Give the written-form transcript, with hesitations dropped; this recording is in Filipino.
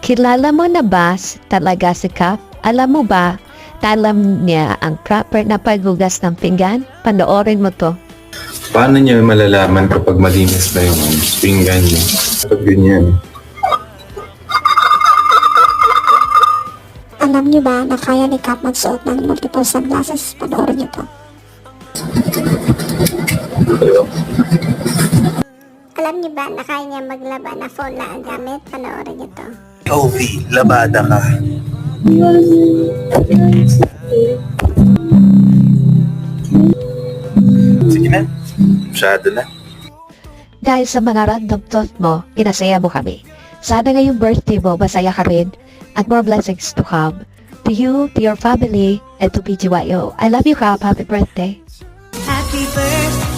Kilala mo na ba talaga si Kap? Alam mo ba, alam niya ang proper na paghugas ng pinggan? Panoorin mo to. Paano niya malalaman kapag malinis na yung pinggan niya? Kapag ganyan. Alam niyo ba na kaya ni Cap magsuot ng multiple sunglasses? Panoorin niyo to. Alam niyo ba na kaya niya maglaba na phone lang ang gamit? Panoorin niyo to. Ovi, labada ka. Sige na. Masyado na. Dahil sa mga random thought mo, pinasaya mo kami. Sana ngayong birthday mo, masaya ka rin at more blessings to come. To you, to your family, and to BGYO. I love you, Kap. Happy birthday. Happy birthday.